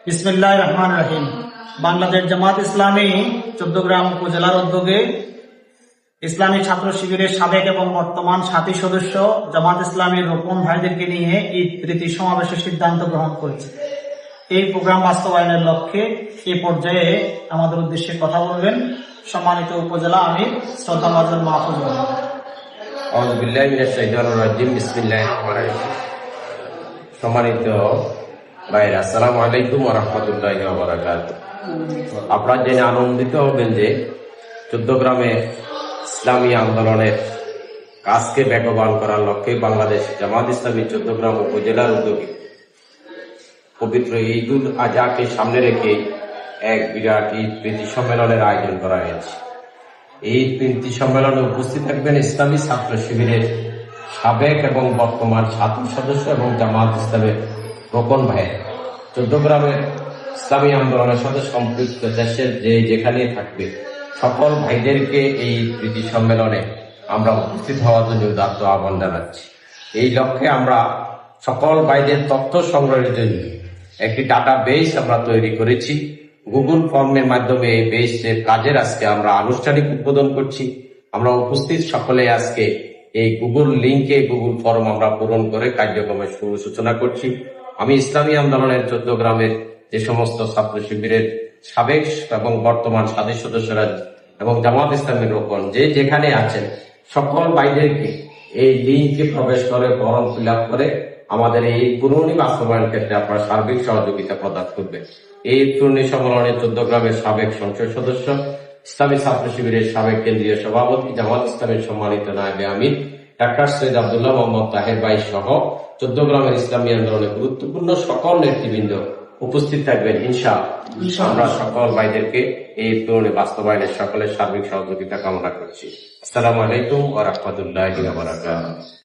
বিসমিল্লাহির রহমানির রহিম। বাংলাদেশ জামাত ইসলামী চৌদ্দগ্রাম উপজেলার উদ্যোগে ইসলামী ছাত্র শিবিরের সাবেক এবং বর্তমান সাথী সদস্য জামাত ইসলামীর রোপণ ভাইদেরকে নিয়ে ঈদ প্রীতি সমাবেশের সিদ্ধান্ত গ্রহণ করেছে। এই প্রোগ্রাম বাস্তবায়নের লক্ষ্যে এই পর্যায়ে আমাদের উদ্দেশ্যে কথা বলবেন সম্মানিত উপজেলা আমির শ্রদ্ধাভাজন মাহফুজ। সম্মানিত ভাইরা, আসসালামু আলাইকুম ওয়া রাহমাতুল্লাহি ওয়া বারাকাতুহু। আপনারা জেনে আনন্দিত হবেন যে চৌদ্দগ্রামে ইসলামী আন্দোলনের কাজকে বেগবান করার লক্ষ্যে বাংলাদেশ জামাত ইসলামী চৌদ্দগ্রাম উপজেলার উদ্যোগে পবিত্র ঈদুল আজহাকে সামনে রেখে এক বিরাট ঈদ প্রীতি সম্মেলনের আয়োজন করা হয়েছে। এই প্রীতি সম্মেলনে উপস্থিত থাকবেন ইসলামী ছাত্র শিবিরের সাবেক এবং বর্তমান সাথী সদস্য এবং জামাত ইসলামের রোপণ ভাই, চৌদ্দগ্রামের ইসলামী আন্দোলনের সাথে সম্পৃক্ত দেশের যেখানে থাকবে সকল ভাইদেরকে এই প্রীতি সম্মেলনে আমরা উপস্থিত হওয়ার জন্য উদাত্ত আহ্বান জানাচ্ছি। এই লক্ষ্যে আমরা সকল ভাইদের তথ্য সংগ্রহের জন্য একটি ডাটা বেস আমরা তৈরি করেছি। গুগল ফর্মের মাধ্যমে এই বেসের কাজের আজকে আমরা আনুষ্ঠানিক উদ্বোধন করছি। আমরা উপস্থিত সকলে আজকে এই গুগল লিঙ্কে গুগল ফর্ম আমরা পূরণ করে কার্যক্রমের সূচনা করছি। আমি ইসলামী আন্দোলনের চৌদ্দগ্রামের যে সমস্ত ছাত্র শিবিরের সাবেক এবং বর্তমান সাথী সদস্যরা এবং জামাত ইসলামের রোপণ যেখানে আছেন সকল ভাইদেরকে এই লিঙ্কে প্রবেশ করে ফর্ম ফিল আপ করে আমাদের এই পুরনি বাস্তবায়ন ক্ষেত্রে আপনারা সার্বিক সহযোগিতা প্রদান করবেন। এই পুরনি সম্মেলনে চৌদ্দগ্রামের সাবেক সংসদ সদস্য, ইসলামী ছাত্র শিবিরের সাবেক কেন্দ্রীয় সভাপতি, জামাত ইসলামের সম্মানিত নায়েবে আমির ডাক্তার সৈয়দ আব্দুল্লাহ মোহাম্মদ তাহের ভাই সহ চৌদ্দগ্রামের ইসলামী আন্দোলনের গুরুত্বপূর্ণ সকল নেতৃবৃন্দ উপস্থিত থাকবেন ইনশাআল্লাহ। আমরা সকল ভাইদেরকে এই পুরনি বাস্তবায়নের সকলের সার্বিক সহযোগিতা কামনা করছি। আসসালামু আলাইকুম ওয়া রাহমাতুল্লাহি ওয়া বারাকাতুহু।